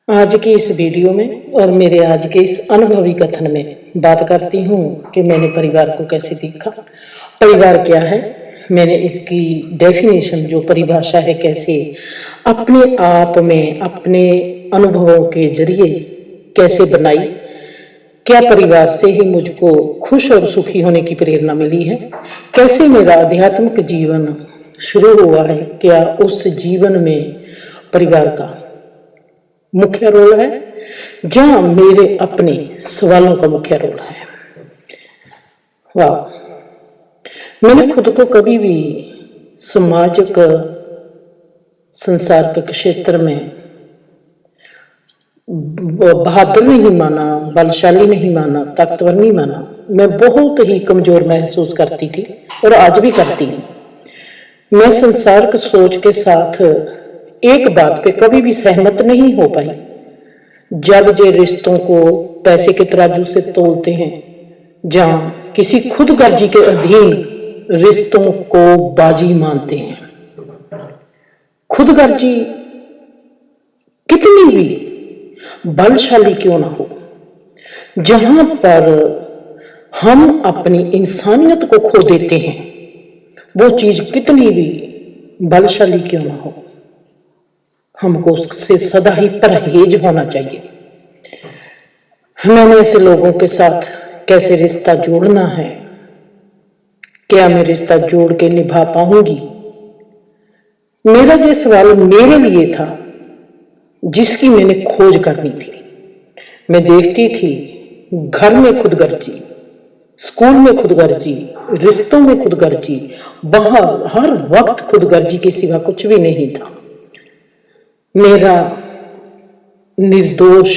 आज की इस वीडियो में और मेरे आज के इस अनुभवी कथन में बात करती हूँ कि मैंने परिवार को कैसे देखा। परिवार क्या है, मैंने इसकी डेफिनेशन जो परिभाषा है कैसे अपने आप में अपने अनुभवों के जरिए कैसे बनाई। क्या परिवार से ही मुझको खुश और सुखी होने की प्रेरणा मिली है, कैसे मेरा आध्यात्मिक जीवन शुरू हुआ है, क्या उस जीवन में परिवार का मुख्य रोल है जहां मेरे अपने सवालों का मुख्य रोल है। वाह, मैंने खुद को कभी भी सामाजिक संसार के क्षेत्र में बहादुर नहीं माना, बलशाली नहीं माना, ताकतवर नहीं माना। मैं बहुत ही कमजोर महसूस करती थी और आज भी करती हूँ। मैं संसार की सोच के साथ एक बात पे कभी भी सहमत नहीं हो पाई। जब जे रिश्तों को पैसे के तराजू से तोलते हैं, जहां किसी खुदगर्जी के अधीन रिश्तों को बाजी मानते हैं। खुदगर्जी कितनी भी बलशाली क्यों ना हो, जहां पर हम अपनी इंसानियत को खो देते हैं, वो चीज कितनी भी बलशाली क्यों ना हो, हमको उससे सदा ही परहेज होना चाहिए। मैंने ऐसे लोगों के साथ कैसे रिश्ता जोड़ना है, क्या मैं रिश्ता जोड़ के निभा पाऊंगी, मेरा जो सवाल मेरे लिए था जिसकी मैंने खोज करनी थी। मैं देखती थी घर में खुदगर्जी, स्कूल में खुदगर्जी, रिश्तों में खुदगर्जी, बाहर हर वक्त खुदगर्जी के सिवा कुछ भी नहीं था। मेरा निर्दोष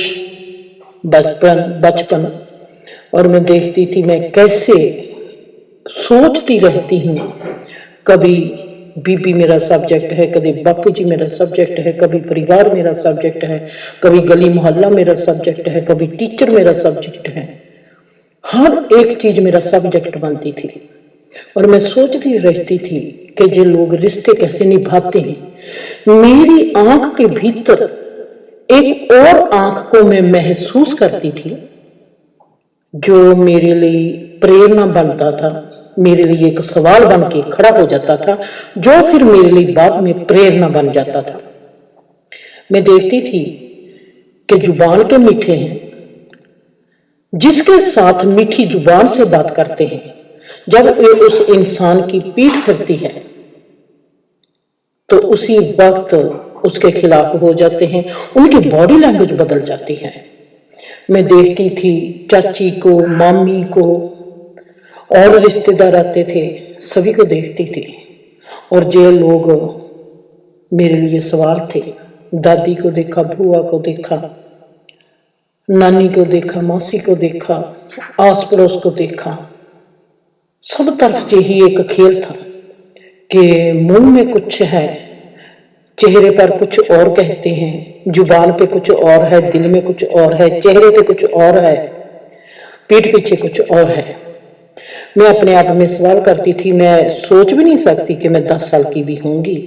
बचपन और मैं देखती थी मैं कैसे सोचती रहती हूँ। कभी बीबी मेरा सब्जेक्ट है, कभी बापूजी मेरा सब्जेक्ट है, कभी परिवार मेरा सब्जेक्ट है, कभी गली मोहल्ला मेरा सब्जेक्ट है, कभी टीचर मेरा सब्जेक्ट है। हर एक चीज मेरा सब्जेक्ट बनती थी और मैं सोचती रहती थी कि जो लोग रिश्ते कैसे निभाते हैं। मेरी आंख के भीतर एक और आंख को मैं महसूस करती थी जो मेरे लिए प्रेरणा बनता था, मेरे लिए एक सवाल बन के खड़ा हो जाता था, जो फिर मेरे लिए बाद में प्रेरणा बन जाता था। मैं देखती थी कि जुबान के मीठे हैं, जिसके साथ मीठी जुबान से बात करते हैं, जब वे उस इंसान की पीठ फिरती है तो उसी वक्त उसके खिलाफ हो जाते हैं, उनकी बॉडी लैंग्वेज बदल जाती है। मैं देखती थी चाची को, मामी को, और रिश्तेदार आते थे, सभी को देखती थी और जो लोग मेरे लिए सवाल थे, दादी को देखा, बुआ को देखा, नानी को देखा, मौसी को देखा, आस पड़ोस को देखा, सब तरफ यही एक खेल था कि मुंह में कुछ है, चेहरे पर कुछ और कहते हैं, जुबान पे कुछ और है, दिल में कुछ और है, चेहरे पे कुछ और है, पीठ पीछे कुछ और है। मैं अपने आप में सवाल करती थी, मैं सोच भी नहीं सकती कि मैं 10 साल की भी होंगी।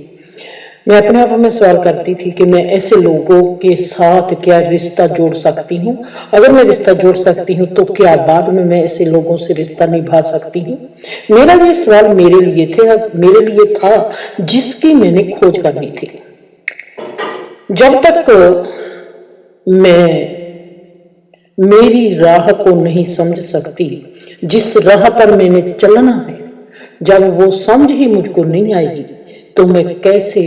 मैं अपने आप में सवाल करती थी कि मैं ऐसे लोगों के साथ क्या रिश्ता जोड़ सकती हूँ। अगर मैं रिश्ता जोड़ सकती हूँ तो क्या बाद में मैं ऐसे लोगों से रिश्ता निभा सकती हूँ। मेरा ये सवाल मेरे लिए था जिसकी मैंने खोज करनी थी। जब तक मैं मेरी राह को नहीं समझ सकती, जिस राह पर मैंने चलना है, जब वो समझ ही मुझको नहीं आएगी तो मैं कैसे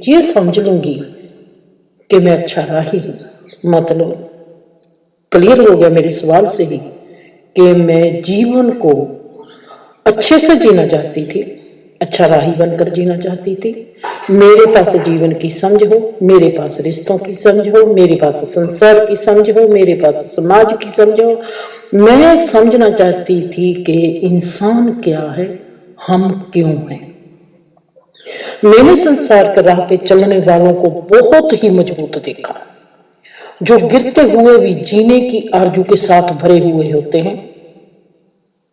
ये समझ लूंगी कि मैं अच्छा राही हूं। मतलब क्लियर हो गया मेरे सवाल से ही कि मैं जीवन को अच्छे से जीना चाहती थी, अच्छा राही बनकर जीना चाहती थी। मेरे पास जीवन की समझ हो, मेरे पास रिश्तों की समझ हो, मेरे पास संसार की समझ हो, मेरे पास समाज की समझ हो। मैं समझना चाहती थी कि इंसान क्या है, हम क्यों हैं। मैंने संसार के राह पे चलने वालों को बहुत ही मजबूत देखा, जो गिरते हुए भी जीने की आरजू के साथ भरे हुए होते हैं।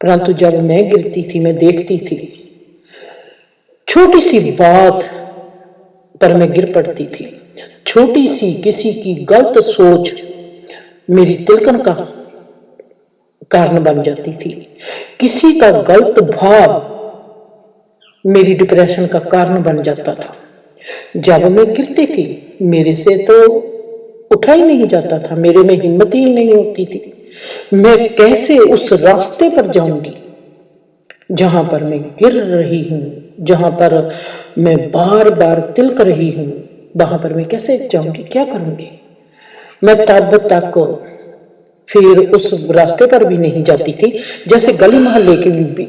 परंतु जब मैं गिरती थी, मैं देखती थी छोटी सी बात पर मैं गिर पड़ती थी छोटी सी किसी की गलत सोच मेरी तिलकन का कारण बन जाती थी, किसी का गलत भाव मेरी डिप्रेशन का कारण बन जाता था। जब मैं गिरती थी मेरे से तो उठा ही नहीं जाता था, मेरे में हिम्मत ही नहीं होती थी। मैं कैसे उस रास्ते पर जाऊंगी जहां पर मैं गिर रही हूं, जहां पर मैं बार बार तिलक रही हूं, वहां पर मैं कैसे जाऊंगी, क्या करूंगी। मैं तब तक फिर उस रास्ते पर भी नहीं जाती थी। जैसे गली मोहल्ले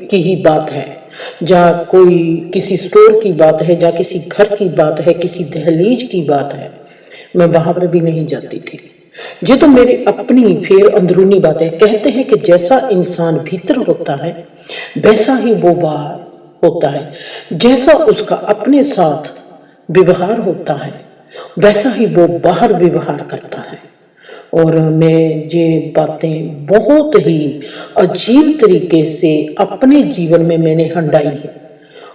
की ही बात है, जहाँ कोई किसी स्टोर की बात है, जहाँ किसी घर की बात है, किसी दहलीज की बात है, मैं वहां पर भी नहीं जाती थी। ये तो मेरी अपनी फिर अंदरूनी बात है। कहते हैं कि जैसा इंसान भीतर होता है वैसा ही वो बाहर होता है, जैसा उसका अपने साथ व्यवहार होता है वैसा ही वो बाहर व्यवहार करता है। और मैं ये बातें बहुत ही अजीब तरीके से अपने जीवन में मैंने हंडाई है।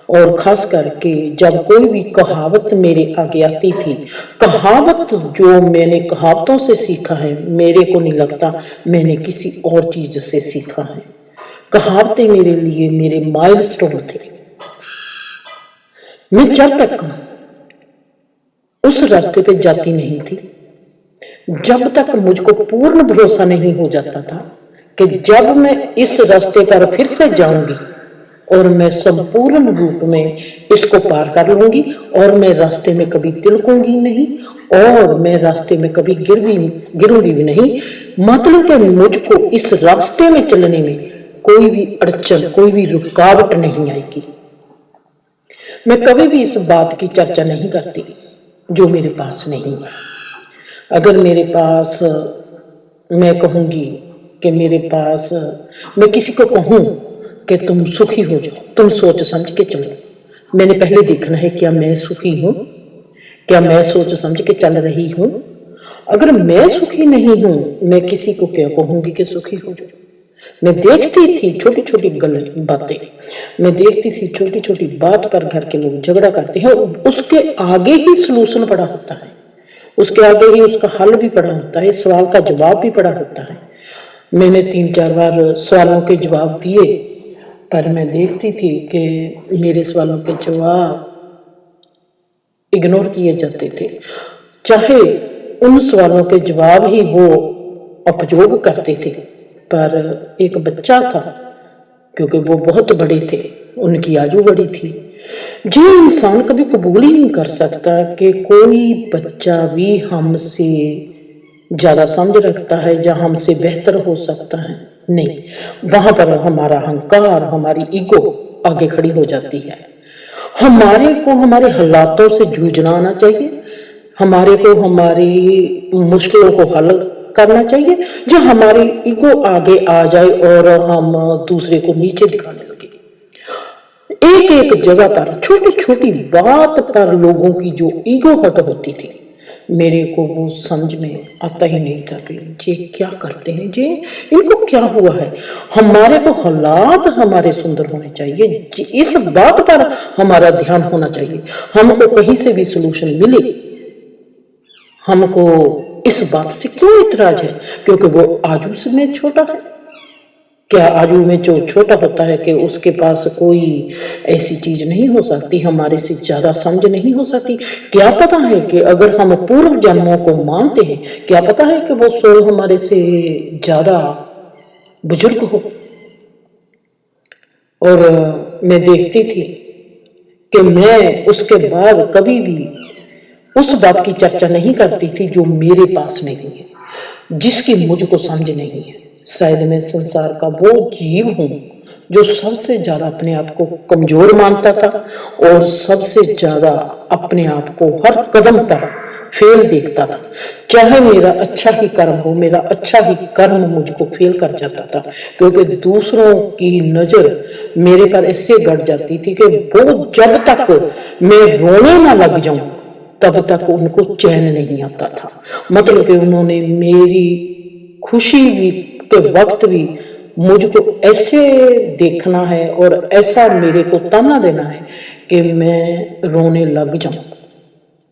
और खास करके जब कोई भी कहावत मेरे आगे आती थी, कहावत जो मैंने कहावतों से सीखा है, मेरे को नहीं लगता मैंने किसी और चीज से सीखा है। कहावतें मेरे लिए मेरे माइलस्टोन थे। मैं जब तक उस रास्ते पे जाती नहीं थी, जब तक मुझको पूर्ण भरोसा नहीं हो जाता था कि जब मैं इस रास्ते पर फिर से जाऊंगी और मैं संपूर्ण रूप में इसको पार कर लूंगी और मैं रास्ते में कभी तिलकूंगी नहीं और मैं रास्ते में कभी गिरूंगी भी नहीं। मतलब कि मुझको इस रास्ते में चलने में कोई भी अड़चन, कोई भी रुकावट नहीं आएगी। मैं कभी भी इस बात की चर्चा नहीं करती जो मेरे पास नहीं है। अगर मेरे पास, मैं कहूंगी कि मेरे पास, मैं किसी को कहूं कि तुम सुखी हो जाओ, तुम सोच समझ के चलो, मैंने पहले देखना है क्या मैं सुखी हूं, क्या मैं सोच समझ के चल रही हूं। अगर मैं सुखी नहीं हूं, मैं किसी को क्या कहूंगी कि सुखी हो जाओ। मैं देखती थी छोटी छोटी बातें, मैं देखती थी छोटी छोटी बात पर घर के लोग झगड़ा करते हैं, उसके आगे ही सलूशन पड़ा होता है, उसके आगे ही उसका हल भी पड़ा होता है, सवाल का जवाब भी पड़ा होता है। मैंने 3-4 बार सवालों के जवाब दिए, पर मैं देखती थी कि मेरे सवालों के जवाब इग्नोर किए जाते थे, चाहे उन सवालों के जवाब ही वो उपयोग करते थे। पर एक बच्चा था, क्योंकि वो बहुत बड़े थे, उनकी आयु बड़ी थी, जो इंसान कभी कबूल ही नहीं कर सकता कि कोई बच्चा भी हमसे ज्यादा समझ रखता है या हमसे बेहतर हो सकता है। नहीं, वहां पर हमारा अहंकार, हमारी ईगो आगे खड़ी हो जाती है। हमारे को हमारे हालातों से जूझना आना चाहिए, हमारे को हमारी मुश्किलों को हल करना चाहिए, जो हमारी ईगो आगे आ जाए और हम दूसरे को नीचे दिखाने लगे। एक एक जगह पर छोटी छोटी बात पर लोगों की जो ईगो हट होती थी, मेरे को वो समझ में आता ही नहीं था कि ये क्या करते हैं, ये इनको क्या हुआ है। हमारे को हालात हमारे सुंदर होने चाहिए, इस बात पर हमारा ध्यान होना चाहिए। हमको कहीं से भी सलूशन मिले, हमको इस बात से क्यों इतराज है, क्योंकि वो आजू में छोटा है। क्या आयु में जो छोटा होता है कि उसके पास कोई ऐसी चीज नहीं हो सकती, हमारे से ज्यादा समझ नहीं हो सकती। क्या पता है कि अगर हम पूर्व जन्मों को मानते हैं, क्या पता है कि वो सोल हमारे से ज्यादा बुजुर्ग हो। और मैं देखती थी कि मैं उसके बाद कभी भी उस बात की चर्चा नहीं करती थी जो मेरे पास नहीं है, जिसकी मुझको समझ नहीं है। शायद मैं संसार का वो जीव हूं जो सबसे ज्यादा अपने आप को कमजोर मानता था और सबसे ज्यादा अपने आप को हर कदम पर फेल देखता था। चाहे मेरा अच्छा ही कर्म हो, मेरा अच्छा ही कर्म मुझको फेल कर जाता था, क्योंकि दूसरों की नजर मेरे पर ऐसे गड़ जाती थी कि वो जब तक मैं रोने ना लग जाऊं तब तक उनको चैन नहीं आता था। मतलब कि उन्होंने मेरी खुशी भी के वक्त भी मुझको ऐसे देखना है और ऐसा मेरे को ताना देना है कि मैं रोने लग जाऊं।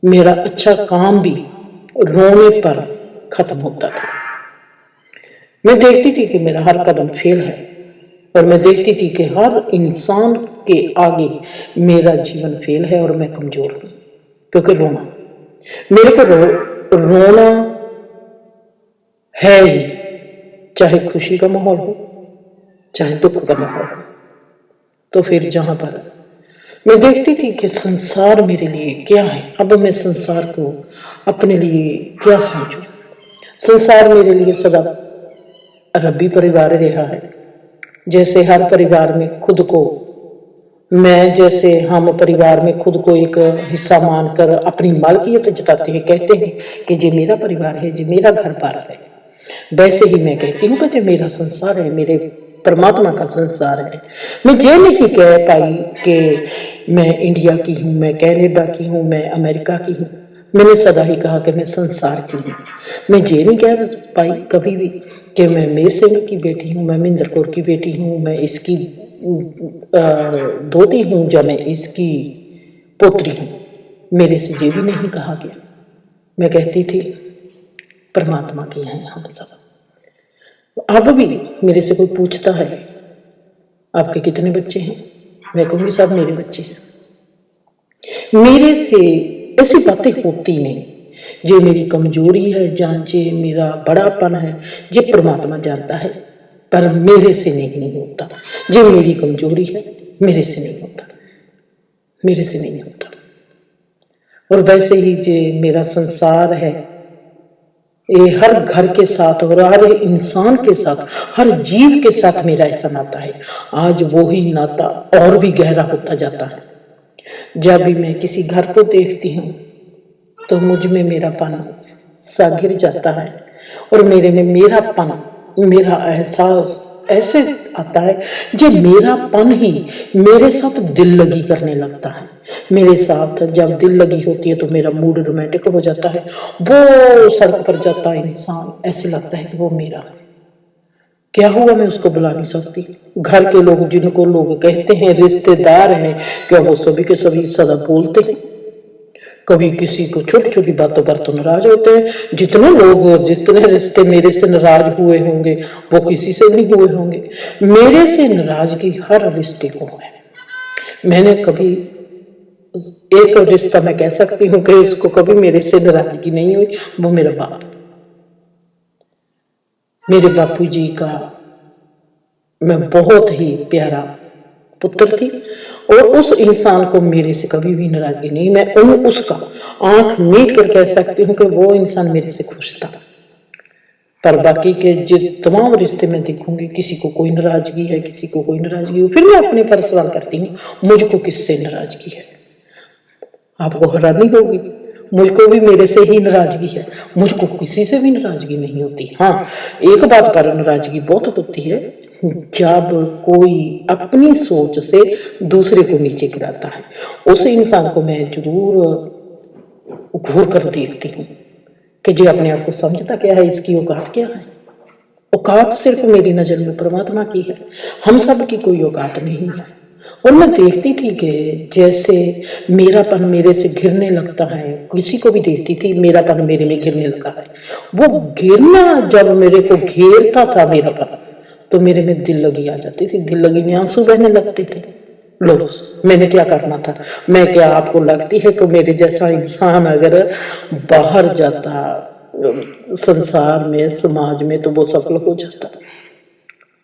मेरा अच्छा काम भी रोने पर खत्म होता था। मैं देखती थी कि मेरा हर कदम फेल है, और मैं देखती थी कि हर इंसान के आगे मेरा जीवन फेल है और मैं कमजोर हूं। क्योंकि रोना, मेरे को रोना है ही, चाहे खुशी का माहौल हो चाहे दुख का माहौल हो। तो फिर जहां पर मैं देखती थी कि संसार मेरे लिए क्या है, अब मैं संसार को अपने लिए क्या समझूं। संसार मेरे लिए सदा रब्बी परिवार रहा है। जैसे हर परिवार में खुद को हम परिवार में खुद को एक हिस्सा मानकर अपनी मालकियत जताते हैं, कहते हैं कि ये मेरा परिवार है, ये मेरा घर बार है। वैसे ही मैं कहती हूँ कि ये मेरा संसार है, मेरे परमात्मा का संसार है। मैं ये नहीं कह पाई कि मैं इंडिया की हूँ, मैं कनाडा की हूँ, मैं अमेरिका की हूँ। मैंने सदा ही कहा कि मैं संसार की हूँ। मैं ये नहीं कह पाई कभी भी कि मैं मीर सिंह की बेटी हूँ, मैं महिंदर कौर की बेटी हूँ, मैं इसकी दोती हूँ या मैं इसकी पोत्री हूँ। मेरे से ये भी नहीं कहा गया। मैं कहती थी परमात्मा की हैं हम सब। अब भी मेरे से कोई पूछता है आपके कितने बच्चे हैं, मैं कहूँगी सब मेरे बच्चे हैं। मेरे से ऐसी बातें होती नहीं। ये मेरी कमजोरी है या ये मेरा बड़ापन है, ये परमात्मा जानता है, पर मेरे से नहीं होता। ये मेरी कमजोरी है, मेरे से नहीं होता, मेरे से नहीं होता। और वैसे ही ये मेरा संसार है, ये हर घर के साथ और हर इंसान के साथ, हर जीव के साथ मेरा ऐसा नाता है। आज वो ही नाता और भी गहरा होता जाता है। जब भी मैं किसी घर को देखती हूँ तो मुझ में मेरापन सा घिर जाता है, और मेरे में मेरापन, मेरा एहसास ऐसे आता है जो मेरापन ही मेरे साथ दिल लगी करने लगता है। मेरे साथ जब दिल लगी होती है तो मेरा मूड रोमांटिक हो जाता है। वो सड़क पर जाता है इंसान, ऐसे लगता है कि वो मेरा है। क्या हुआ मैं उसको बुला नहीं सकती। घर के लोग, जिनको लोग कहते हैं रिश्तेदार हैं, क्या वो सभी के सभी सदा बोलते हैं? कभी किसी को छोटी छोटी बातों पर तो नाराज होते हैं। जितने लोग, जितने रिश्ते मेरे से नाराज हुए होंगे वो किसी से नहीं हुए होंगे। मेरे से नाराजगी हर रिश्ते को है। मैंने कभी एक रिश्ता मैं कह सकती हूँ कि उसको कभी मेरे से नाराजगी नहीं हुई, वो मेरा बाप। मेरे बापू जी का मैं बहुत ही प्यारा पुत्र थी, और उस इंसान को मेरे से कभी भी नाराजगी नहीं। मैं उसका आंख मीट कर कह सकती हूँ कि वो इंसान मेरे से खुश था। पर बाकी के जो तमाम रिश्ते में देखूंगी, किसी को कोई नाराजगी है, किसी को कोई नाराजगी हो, फिर मैं अपने पर सवाल करती हूँ मुझको किससे नाराजगी है। आपको हैरानी होगी, मुझको भी मेरे से ही नाराजगी है, मुझको किसी से भी नाराजगी नहीं होती। हाँ, एक बात पर नाराजगी बहुत होती है, जब कोई अपनी सोच से दूसरे को नीचे गिराता है। उस इंसान को मैं जरूर घूर कर देखती हूँ कि जो अपने आप को समझता क्या है, इसकी औकात क्या है। औकात सिर्फ मेरी नजर में परमात्मा की है, हम सब की कोई औकात नहीं है। और मैं देखती थी कि जैसे मेरापन मेरे से घिरने लगता है, किसी को भी देखती थी मेरापन मेरे में घिरने लगा है। वो घिरना जब मेरे को घेरता था मेरापन, तो मेरे में दिल लगी आ जाती थी, दिल लगी में आंसू बहने लगते थे। लो, मैंने क्या करना था? मैं क्या, आपको लगती है तो मेरे जैसा इंसान अगर बाहर जाता संसार में, समाज में, तो वो सफल हो जाता?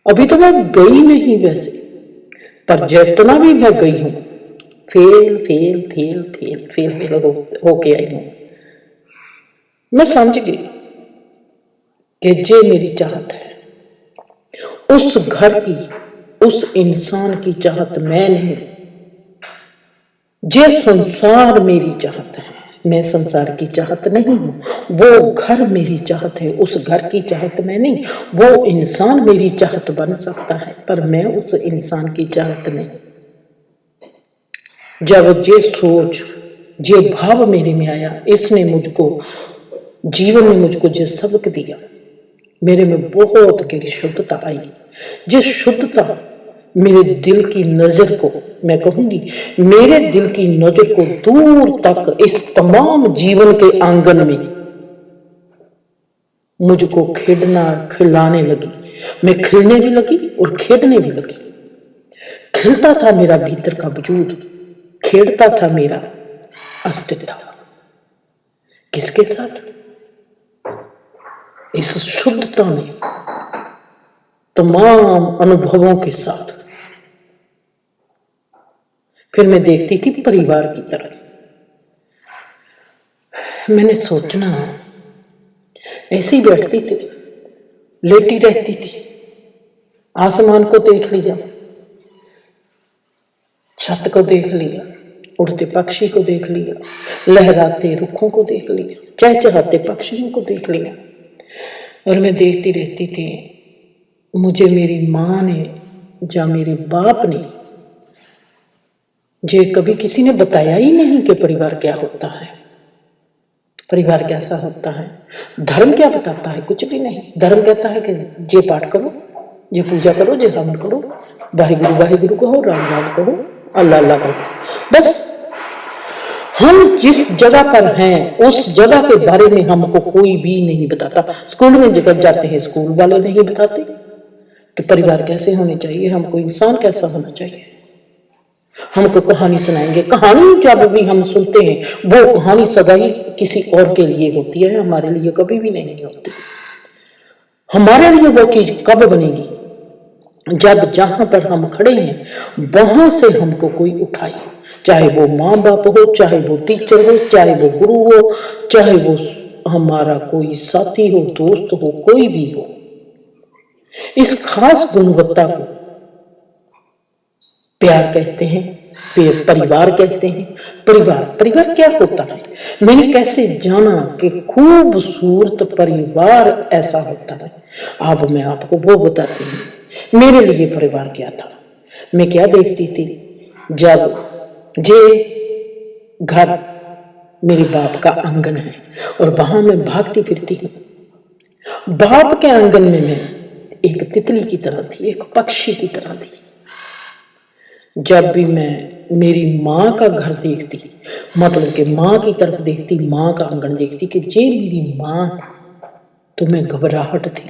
अभी तो मैं गई नहीं वैसे, पर जितना भी मैं गई हूं fail fail fail fail fail fail होके आई हूं। मैं समझ गई कि ये मेरी चाहत है। उस घर की, उस इंसान की चाहत मैं नहीं, ये संसार मेरी चाहत है। मैं संसार की चाहत नहीं हूं, वो घर मेरी चाहत है। उस घर की चाहत मैं नहीं, वो इंसान मेरी चाहत बन सकता है, पर मैं उस इंसान की चाहत नहीं। जब ये सोच, ये भाव मेरे में आया, इसने मुझको जीवन में मुझको जो सबक दिया, मेरे में बहुत गहरी शुद्धता आई। जिस शुद्धता मेरे दिल की नजर को, मैं कहूंगी मेरे दिल की नजर को दूर तक इस तमाम जीवन के आंगन में मुझको खेलना खिलाने लगी। मैं खिलने भी लगी और खेलने भी लगी। खिलता था मेरा भीतर का वजूद, खेलता था मेरा अस्तित्व। किसके साथ? इस शुद्धता में, तमाम अनुभवों के साथ। फिर मैं देखती थी परिवार की तरफ। मैंने सोचना, ऐसे ही बैठती थी, लेटी रहती थी, आसमान को देख लिया, छत को देख लिया, उड़ते पक्षी को देख लिया, लहराते रुखों को देख लिया, चहचहाते पक्षियों को देख लिया। और मैं देखती रहती थी। मुझे मेरी माँ ने या मेरे बाप ने जे कभी किसी ने बताया ही नहीं कि परिवार क्या होता है, परिवार कैसा होता है। धर्म क्या बताता है? कुछ भी नहीं। धर्म कहता है कि जे पाठ करो, जे पूजा करो, जे हवन करो, वाहिगुरु कहो, राम राम कहो, अल्लाह अल्लाह कहो। बस हम जिस जगह पर हैं उस जगह के बारे में हमको कोई भी नहीं बताता। स्कूल में जगह जाते हैं, स्कूल वाले नहीं बताते कि परिवार कैसे होने चाहिए, हमको इंसान कैसा होना चाहिए। हमको कहानी सुनाएंगे। कहानी जब भी हम सुनते हैं वो कहानी सदा ही किसी और के लिए होती है, हमारे लिए कभी भी नहीं होती। हमारे लिए वो चीज कब बनेगी? जब जहां पर हम खड़े हैं वहां से हमको कोई उठाए, चाहे वो माँ बाप हो, चाहे वो टीचर हो, चाहे वो गुरु हो, चाहे वो हमारा कोई साथी हो, दोस्त हो, कोई भी हो। इस खास गुणवत्ता को प्यार कहते हैं, परिवार कहते हैं। परिवार क्या होता है? मैंने कैसे जाना कि खूबसूरत परिवार ऐसा होता है? अब मैं आपको वो बताती हूँ मेरे लिए परिवार क्या था। मैं क्या देखती थी, जब जे घर मेरे बाप का आंगन है और वहां मैं भागती फिरती हूँ। बाप के आंगन में मैं एक तितली की तरह थी, एक पक्षी की तरह थी। जब भी मैं मेरी माँ का घर देखती, मतलब कि माँ की तरफ देखती, माँ का आंगन देखती कि ये मेरी माँ है, तो मैं घबराहट थी,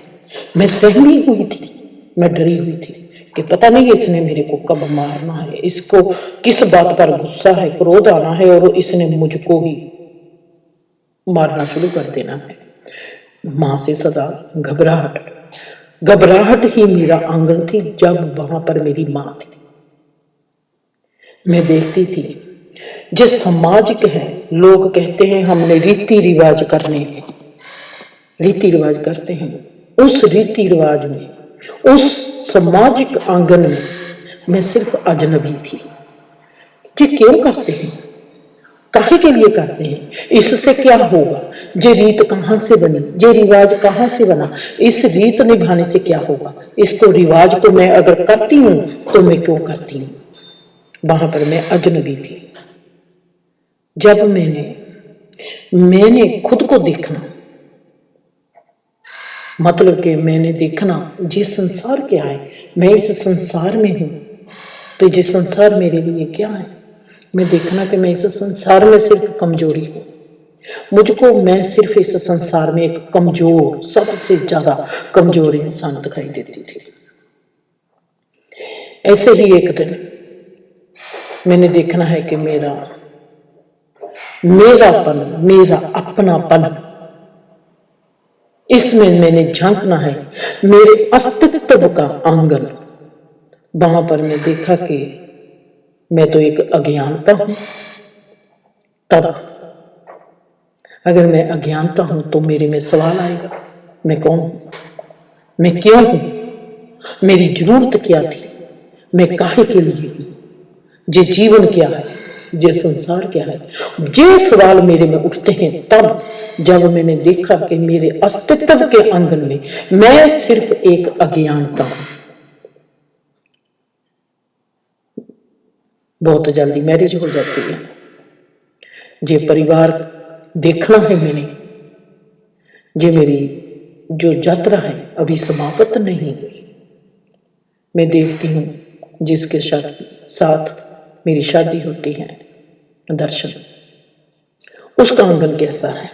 मैं सहमी हुई थी, मैं डरी हुई थी कि पता नहीं इसने मेरे को कब मारना है, इसको किस बात पर गुस्सा है, क्रोध आना है और इसने मुझको ही मारना शुरू कर देना है। माँ से सदा घबराहट ही मेरा आंगन थी जब वहां पर मेरी माँ थी। मैं देखती थी जो सामाजिक है, लोग कहते हैं हमने रीति रिवाज करने हैं, रीति रिवाज करते हैं। उस रीति रिवाज में, उस सामाजिक आंगन में मैं सिर्फ अजनबी थी। ये क्यों करते हैं? काहे के लिए करते हैं? इससे क्या होगा? ये रीत कहाँ से बनी? ये रिवाज कहाँ से बना? इस रीत निभाने से क्या होगा? इसको रिवाज को मैं अगर करती हूँ तो मैं क्यों करती हूँ? वहां पर मैं अजनबी थी। जब मैंने खुद को देखना, मतलब कि मैंने देखना ये संसार क्या है, मैं इस संसार में हूं, तो ये संसार मेरे लिए क्या है। मैं देखना कि मैं इस संसार में सिर्फ कमजोरी हूं, मुझको मैं सिर्फ इस संसार में एक कमजोर, सबसे ज्यादा कमजोर इंसान दिखाई देती थी। ऐसे ही एक दिन मैंने देखना है कि मेरापन, मेरा अपनापन, इसमें मैंने झांकना है, मेरे अस्तित्व का आंगन। वहां पर मैं देखा कि मैं तो एक अज्ञानता हूं। तब अगर मैं अज्ञानता हूं तो मेरे में सवाल आएगा, मैं कौन हूं, मैं क्यों हूं, मेरी जरूरत क्या थी, मैं काहे के लिए हूं, ये जीवन क्या है, ये संसार क्या है। ये सवाल मेरे में उठते हैं तब जब मैंने देखा कि मेरे अस्तित्व के आंगन में मैं सिर्फ एक अज्ञानता हूं। बहुत जल्दी मैरिज हो जाती है। ये परिवार देखना है मैंने, ये मेरी जो यात्रा है अभी समाप्त नहीं हुई। मैं देखती हूँ जिसके साथ मेरी शादी होती है, दर्शन, उसका आंगन कैसा है।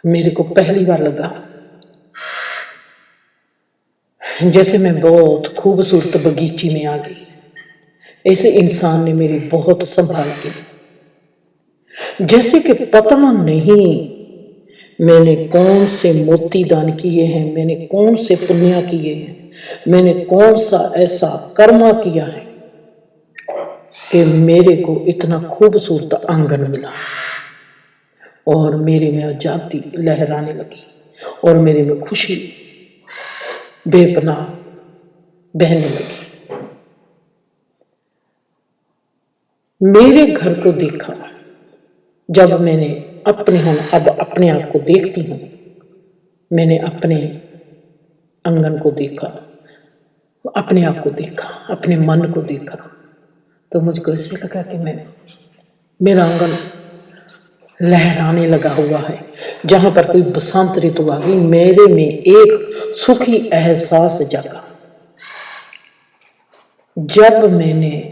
मेरे को पहली बार लगा जैसे मैं बहुत खूबसूरत बगीची में आ गई। ऐसे इंसान ने मेरी बहुत संभाल की, जैसे कि पता नहीं मैंने कौन से मोती दान किए हैं, मैंने कौन से पुण्य किए हैं, मैंने कौन सा ऐसा कर्मा किया है कि मेरे को इतना खूबसूरत आंगन मिला और मेरे में आजादी लहराने लगी और मेरे में खुशी बेपनाह बहने लगी। मेरे घर को देखा जब मैंने अब अपने आप को देखती हूँ, मैंने अपने आंगन को देखा, अपने आप को देखा, अपने मन को देखा, तो मुझको ऐसे लगा कि मेरा आंगन लहराने लगा हुआ है। जहां पर कोई बसंत ऋतु आ गई, मेरे में एक सुखी एहसास जागा। जब मैंने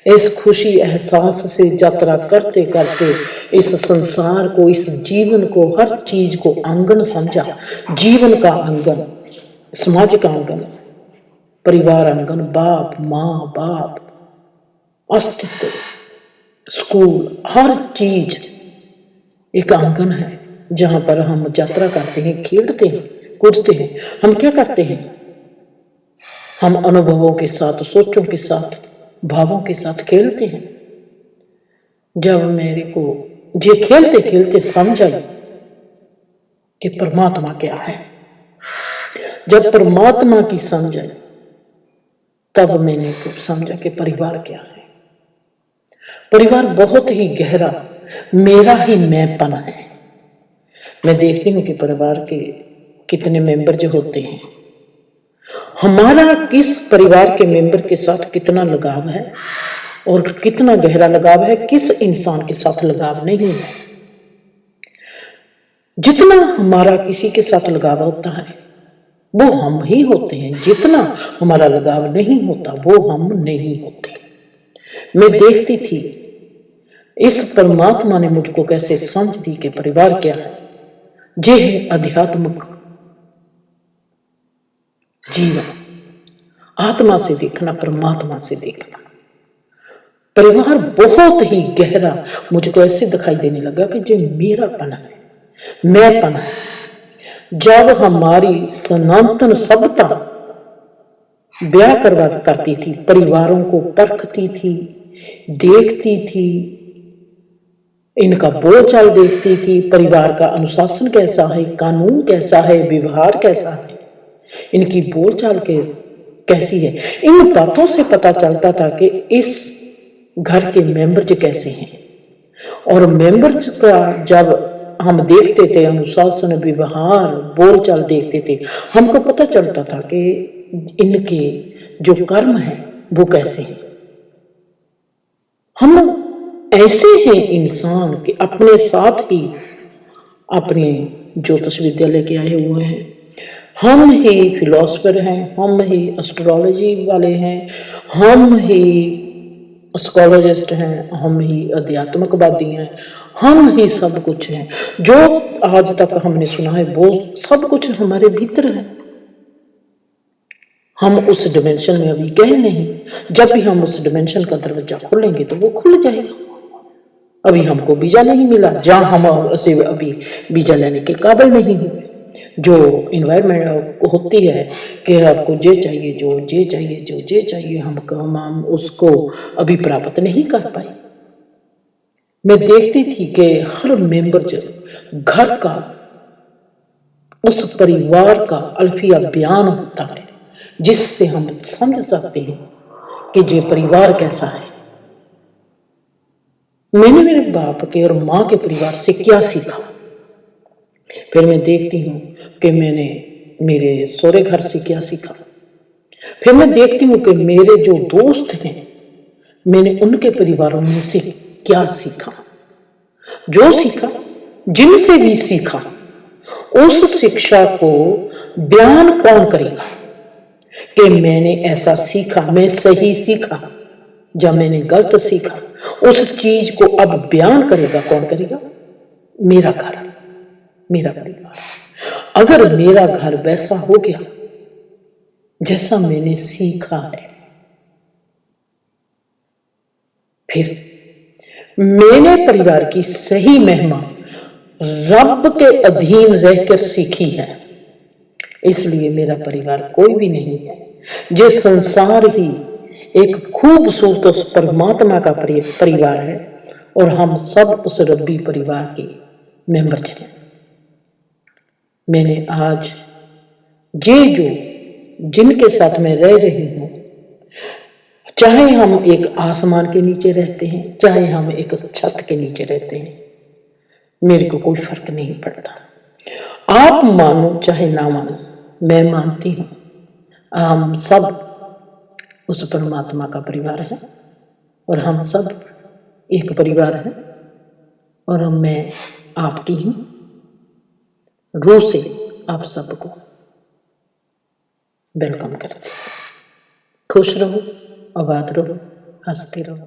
इस खुशी एहसास से यात्रा करते करते इस संसार को, इस जीवन को, हर चीज को आंगन समझा, जीवन का आंगन, समाज का आंगन, परिवार आंगन, बाप माँ बाप, अस्तित्व, स्कूल, हर चीज एक आंगन है जहां पर हम यात्रा करते हैं, खेलते हैं, कूदते हैं। हम क्या करते हैं? हम अनुभवों के साथ, सोचों के साथ, भावों के साथ खेलते हैं। जब मेरे को ये खेलते खेलते समझ आई कि परमात्मा क्या है, जब परमात्मा की समझ आई तब मैंने समझा कि परिवार क्या है। परिवार बहुत ही गहरा मेरा ही मैंपन है। मैं देखती हूँ कि परिवार के कितने मेंबर जो होते हैं, हमारा किस परिवार के मेंबर के साथ कितना लगाव है और कितना गहरा लगाव है, किस इंसान के साथ लगाव नहीं है। जितना हमारा किसी के साथ लगाव होता है वो हम ही होते हैं, जितना हमारा लगाव नहीं होता वो हम नहीं होते। मैं देखती थी इस परमात्मा ने मुझको कैसे समझ दी कि परिवार क्या है। ये है आध्यात्मिक जीवन, आत्मा से देखना, परमात्मा से देखना। परिवार बहुत ही गहरा मुझको ऐसे दिखाई देने लगा कि ये मेरापन है, मैंपन है। जब हमारी सनातन सभ्यता ब्याह करती थी, परिवारों को परखती थी, देखती थी, इनका बोलचाल देखती थी, परिवार का अनुशासन कैसा है, कानून कैसा है, व्यवहार कैसा है, इनकी बोलचाल कैसी है, इन बातों से पता चलता था कि इस घर के मेंबर्स कैसे हैं। और मेंबर्स का जब हम देखते थे, अनुशासन, व्यवहार, बोलचाल देखते थे, हमको पता चलता था कि इनके जो कर्म है वो कैसे हैं। हम ऐसे हैं इंसान कि अपने साथ ही अपने ज्योतिष विद्यालय के आए हुए हैं, हम ही फिलोसफर हैं, हम ही एस्ट्रोलॉजी वाले हैं, हम ही स्कॉलरिस्ट हैं, हम ही अध्यात्मकवादी हैं, हम ही सब कुछ हैं। जो आज तक हमने सुना है वो सब कुछ हमारे भीतर है। हम उस डिमेंशन में अभी गए नहीं। जब भी हम उस डिमेंशन का दरवाजा खोलेंगे तो वो खुल जाएगा। अभी हमको वीजा नहीं मिला, जहां हम से अभी वीजा लेने के काबिल नहीं हुए। जो इन्वायरमेंट होती है कि आपको ये चाहिए, जो ये चाहिए, जो ये चाहिए, हम उसको अभी प्राप्त नहीं कर पाए। मैं देखती थी कि हर मेंबर जो घर का, उस परिवार का अल्फिया बयान होता है, जिससे हम समझ सकते हैं कि ये परिवार कैसा है। मैंने मेरे बाप के और माँ के परिवार से क्या सीखा, फिर मैं देखती हूँ कि मैंने मेरे सौरे घर से क्या सीखा, फिर मैं देखती हूँ कि मेरे जो दोस्त हैं मैंने उनके परिवारों में से क्या सीखा। जो सीखा, जिनसे भी सीखा, उस शिक्षा को बयान कौन करेगा कि मैंने ऐसा सीखा, मैं सही सीखा, जब मैंने गलत सीखा, उस चीज को अब बयान करेगा कौन करेगा? मेरा घर। मेरा परिवार है। अगर मेरा घर वैसा हो गया जैसा मैंने सीखा है, फिर मैंने परिवार की सही महिमा रब के अधीन रहकर सीखी है, इसलिए मेरा परिवार कोई भी नहीं है। जो संसार ही एक खूबसूरत उस परमात्मा का परिवार है और हम सब उस रब्बी परिवार के मेंबर हैं। मैंने आज जो जिनके साथ मैं रह रही हूं, चाहे हम एक आसमान के नीचे रहते हैं, चाहे हम एक छत के नीचे रहते हैं, मेरे को कोई फर्क नहीं पड़ता। आप मानो चाहे ना मानो, मैं मानती हूं हम सब उस परमात्मा का परिवार है और हम सब एक परिवार है और मैं आपकी हूं। रूह से आप सबको वेलकम करते हैं। खुश रहो, आबाद रहो, हंसते रहो।